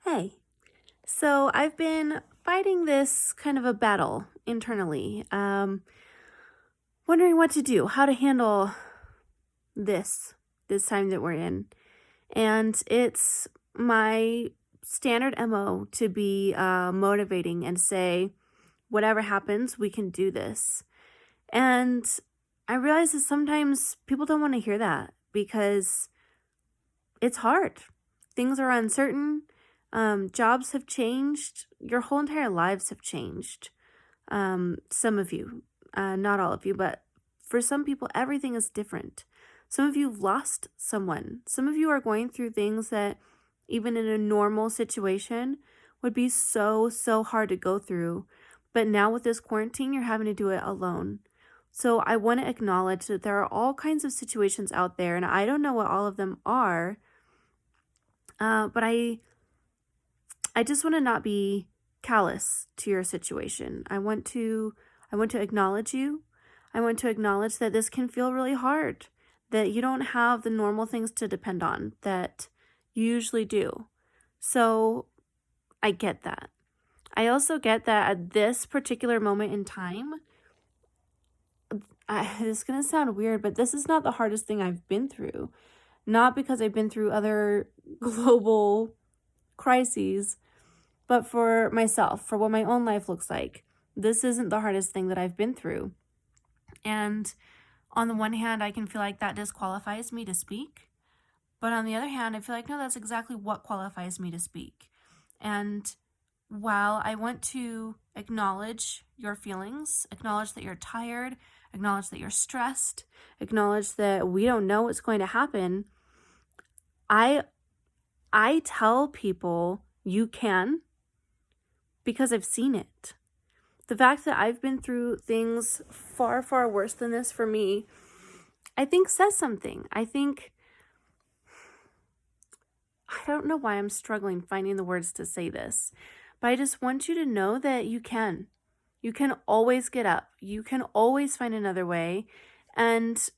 Hey, so I've been fighting this kind of a battle internally, wondering what to do, how to handle this time that we're in. And it's my standard MO to be motivating and say, whatever happens, we can do this. And I realize that sometimes people don't want to hear that because it's hard. Things are uncertain. Jobs have changed. Your whole entire lives have changed. Some of you, not all of you, but for some people, everything is different. Some of you have lost someone. Some of you are going through things that, even in a normal situation, would be so hard to go through. But now with this quarantine, you're having to do it alone. So I want to acknowledge that there are all kinds of situations out there, and I don't know what all of them are. But I just want to not be callous to your situation. I want to acknowledge you. I want to acknowledge that this can feel really hard, that you don't have the normal things to depend on that you usually do. So I get that. I also get that at this particular moment in time, this is going to sound weird, but this is not the hardest thing I've been through. Not because I've been through other global crises, but for myself, for what my own life looks like. This isn't the hardest thing that I've been through. And on the one hand, I can feel like that disqualifies me to speak. But on the other hand, I feel like, no, that's exactly what qualifies me to speak. And while I want to acknowledge your feelings, acknowledge that you're tired, acknowledge that you're stressed, acknowledge that we don't know what's going to happen, I tell people you can, because I've seen it. The fact that I've been through things far worse than this for me, I think says something. I don't know why I'm struggling finding the words to say this, but I just want you to know that you can. You can always get up. You can always find another way. And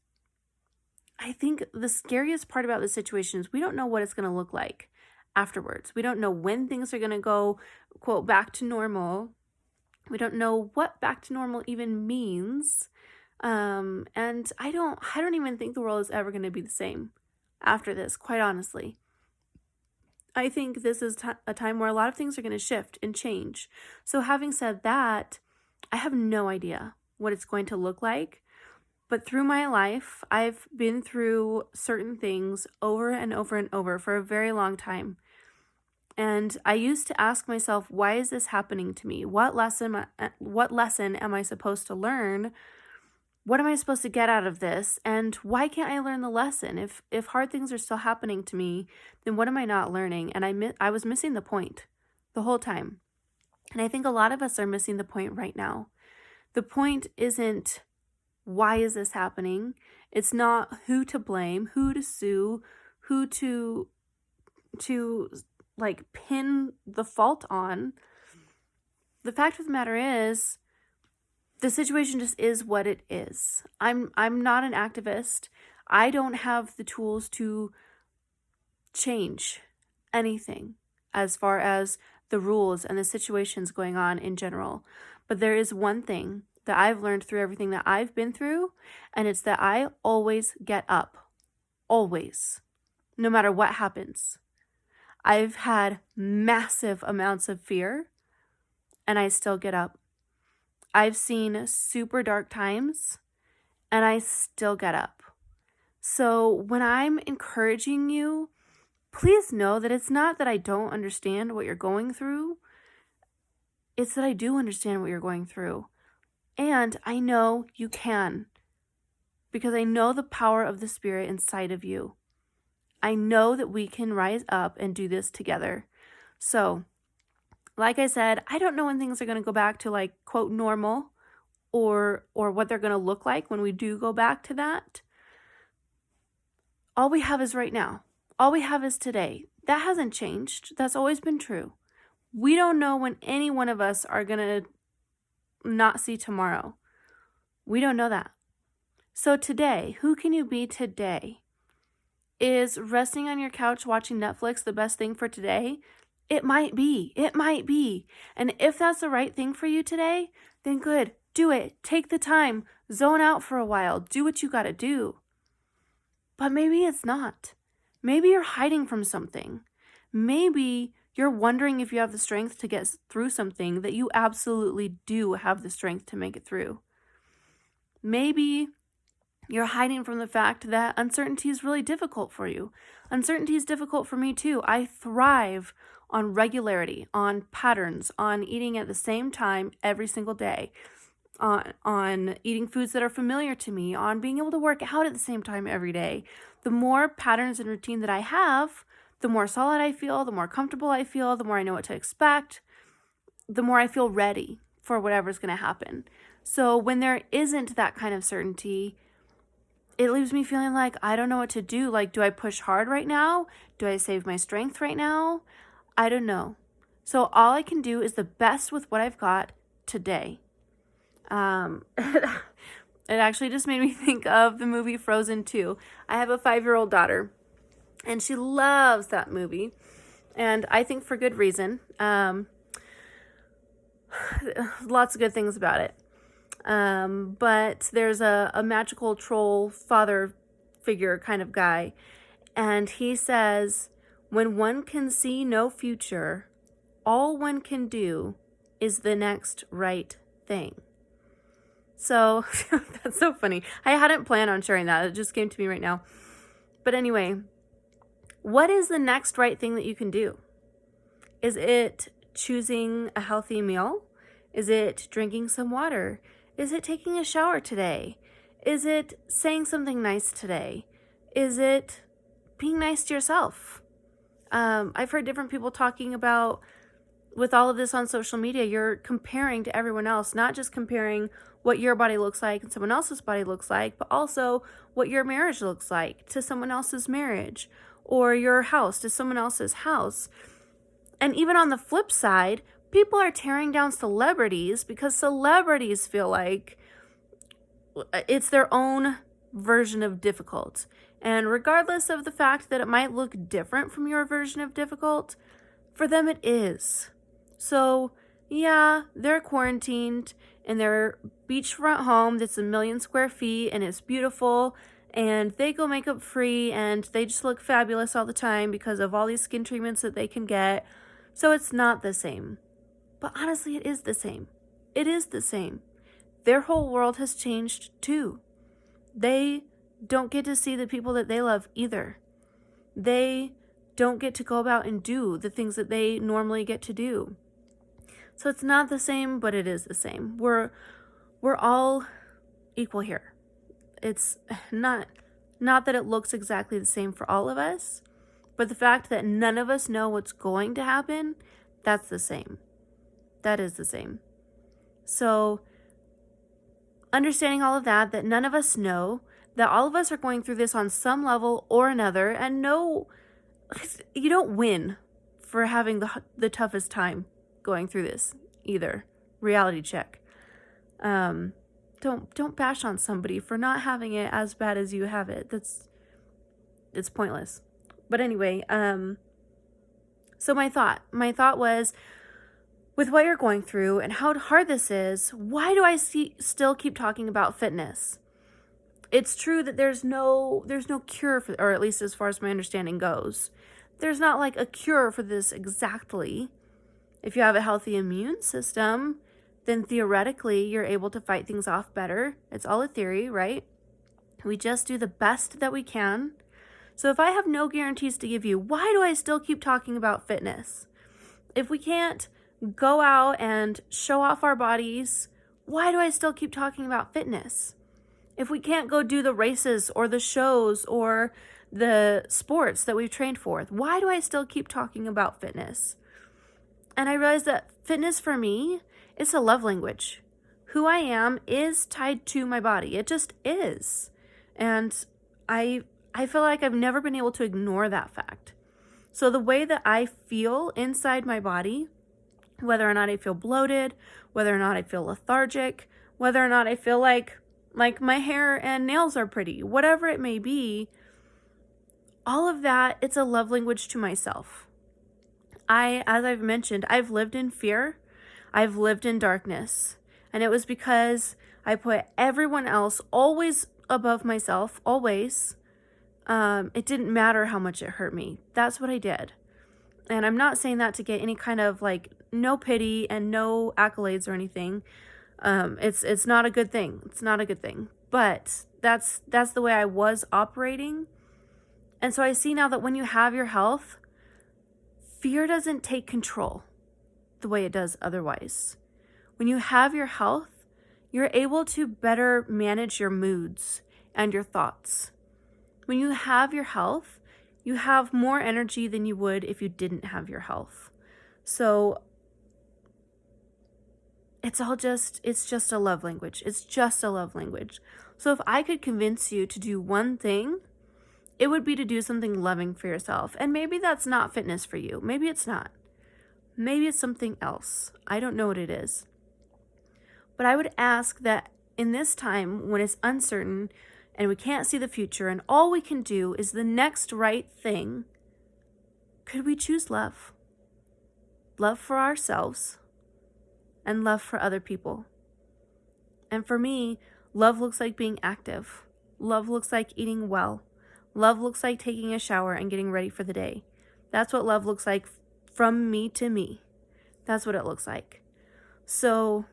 I think the scariest part about the situation is we don't know what it's going to look like afterwards. We don't know when things are going to go, quote, back to normal. We don't know what back to normal even means. And I don't even think the world is ever going to be the same after this, quite honestly. I think this is a time where a lot of things are going to shift and change. So having said that, I have no idea what it's going to look like. But through my life, I've been through certain things over and over and over for a very long time. And I used to ask myself, why is this happening to me? What lesson am I supposed to learn? What am I supposed to get out of this? And why can't I learn the lesson? If hard things are still happening to me, then what am I not learning? And I was missing the point the whole time. And I think a lot of us are missing the point right now. The point isn't why is this happening? It's not who to blame, who to sue, who to like pin the fault on. The fact of the matter is, the situation just is what it is. I'm not an activist. I don't have the tools to change anything as far as the rules and the situations going on in general. But there is one thing that I've learned through everything that I've been through, and it's that I always get up. Always. No matter what happens. I've had massive amounts of fear, and I still get up. I've seen super dark times, and I still get up. So when I'm encouraging you, please know that it's not that I don't understand what you're going through. It's that I do understand what you're going through. And I know you can, because I know the power of the Spirit inside of you. I know that we can rise up and do this together. So, like I said, I don't know when things are going to go back to, like, quote, normal, or what they're going to look like when we do go back to that. All we have is right now. All we have is today. That hasn't changed. That's always been true. We don't know when any one of us are going to not see tomorrow. We don't know that. So today, who can you be today? Is resting on your couch watching Netflix the best thing for today? It might be. It might be. And if that's the right thing for you today, then good. Do it. Take the time. Zone out for a while. Do what you got to do. But maybe it's not. Maybe you're hiding from something. Maybe you're wondering if you have the strength to get through something that you absolutely do have the strength to make it through. Maybe you're hiding from the fact that uncertainty is really difficult for you. Uncertainty is difficult for me too. I thrive on regularity, on patterns, on eating at the same time every single day, on eating foods that are familiar to me, on being able to work out at the same time every day. The more patterns and routine that I have, the more solid I feel, the more comfortable I feel, the more I know what to expect, the more I feel ready for whatever's going to happen. So when there isn't that kind of certainty, it leaves me feeling like I don't know what to do. Like, do I push hard right now? Do I save my strength right now? I don't know. So all I can do is the best with what I've got today. It actually just made me think of the movie Frozen 2. I have a 5-year-old daughter, and she loves that movie, and I think for good reason. Lots of good things about it. But there's a magical troll father figure kind of guy, and he says, when one can see no future, all one can do is the next right thing. So that's so funny. I hadn't planned on sharing that. It just came to me right now. But anyway, what is the next right thing that you can do? Is it choosing a healthy meal? Is it drinking some water? Is it taking a shower today? Is it saying something nice today? Is it being nice to yourself? I've heard different people talking about, with all of this on social media, you're comparing to everyone else, not just comparing what your body looks like and someone else's body looks like, but also what your marriage looks like to someone else's marriage, or your house to someone else's house. And even on the flip side, people are tearing down celebrities because celebrities feel like it's their own version of difficult. And regardless of the fact that it might look different from your version of difficult, for them it is. So yeah, they're quarantined in their beachfront home that's 1 million square feet and it's beautiful, and they go makeup free and they just look fabulous all the time because of all these skin treatments that they can get. So it's not the same. But honestly, it is the same. It is the same. Their whole world has changed too. They don't get to see the people that they love either. They don't get to go about and do the things that they normally get to do. So it's not the same, but it is the same. We're all equal here. It's not that it looks exactly the same for all of us, but the fact that none of us know what's going to happen, that's the same. That is the same. So understanding all of that none of us know, that all of us are going through this on some level or another, and no, you don't win for having the toughest time going through this either. Reality check. Don't bash on somebody for not having it as bad as you have it. It's pointless. But anyway, so my thought was, with what you're going through and how hard this is, why do I still keep talking about fitness? It's true that there's no cure for, or at least as far as my understanding goes, there's not like a cure for this exactly. If you have a healthy immune system, then theoretically you're able to fight things off better. It's all a theory, right? We just do the best that we can. So if I have no guarantees to give you, why do I still keep talking about fitness? If we can't go out and show off our bodies, why do I still keep talking about fitness? If we can't go do the races or the shows or the sports that we've trained for, why do I still keep talking about fitness? And I realized that fitness for me is a love language. Who I am is tied to my body. It just is. And I feel like I've never been able to ignore that fact. So the way that I feel inside my body, whether or not I feel bloated, whether or not I feel lethargic, whether or not I feel like my hair and nails are pretty, whatever it may be, all of that, it's a love language to myself. As I've mentioned, I've lived in fear. I've lived in darkness. And it was because I put everyone else always above myself, always. It didn't matter how much it hurt me. That's what I did. And I'm not saying that to get any kind of like no pity and no accolades or anything. It's not a good thing. It's not a good thing. But that's the way I was operating. And so I see now that when you have your health, fear doesn't take control the way it does otherwise. When you have your health, you're able to better manage your moods and your thoughts. When you have your health, you have more energy than you would if you didn't have your health. So it's just a love language. It's just a love language. So if I could convince you to do one thing, it would be to do something loving for yourself. And maybe that's not fitness for you. Maybe it's not. Maybe it's something else. I don't know what it is. But I would ask that in this time when it's uncertain and we can't see the future and all we can do is the next right thing, could we choose love? Love for ourselves and love for other people. And for me, love looks like being active. Love looks like eating well. Love looks like taking a shower and getting ready for the day. That's what love looks like from me to me. That's what it looks like. So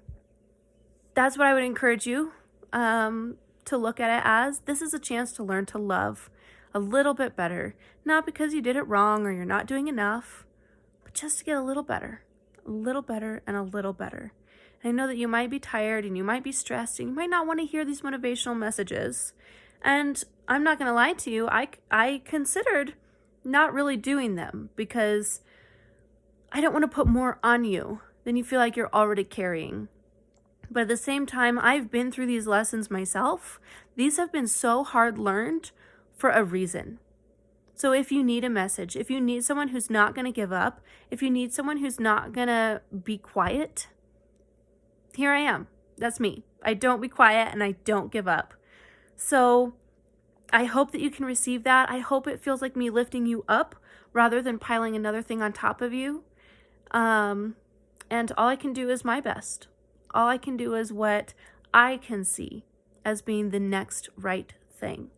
that's what I would encourage you to look at it as. This is a chance to learn to love a little bit better. Not because you did it wrong or you're not doing enough, but just to get a little better and a little better. And I know that you might be tired and you might be stressed and you might not want to hear these motivational messages. And I'm not going to lie to you, I considered not really doing them because I don't want to put more on you than you feel like you're already carrying. But at the same time, I've been through these lessons myself. These have been so hard learned for a reason. So if you need a message, if you need someone who's not going to give up, if you need someone who's not going to be quiet, here I am. That's me. I don't be quiet and I don't give up. So I hope that you can receive that. I hope it feels like me lifting you up rather than piling another thing on top of you. And all I can do is my best. All I can do is what I can see as being the next right thing.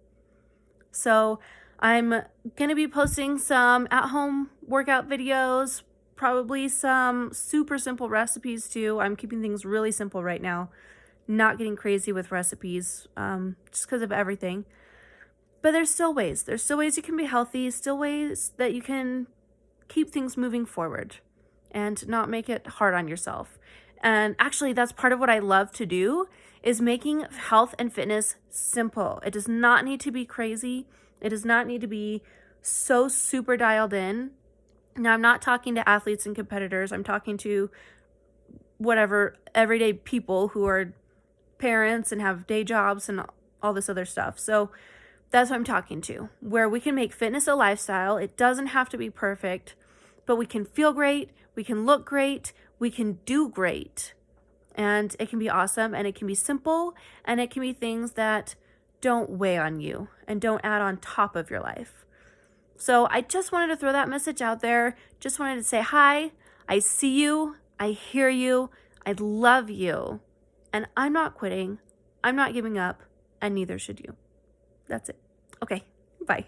So I'm going to be posting some at-home workout videos, probably some super simple recipes too. I'm keeping things really simple right now, not getting crazy with recipes just because of everything. But there's still ways. There's still ways you can be healthy, still ways that you can keep things moving forward and not make it hard on yourself. And actually, that's part of what I love to do is making health and fitness simple. It does not need to be crazy. It does not need to be so super dialed in. Now, I'm not talking to athletes and competitors. I'm talking to whatever everyday people who are parents and have day jobs and all this other stuff. So that's what I'm talking to, where we can make fitness a lifestyle. It doesn't have to be perfect, but we can feel great. We can look great. We can do great. And it can be awesome and it can be simple and it can be things that don't weigh on you and don't add on top of your life. So I just wanted to throw that message out there. Just wanted to say hi. I see you. I hear you. I love you. And I'm not quitting. I'm not giving up. And neither should you. That's it. Okay. Bye.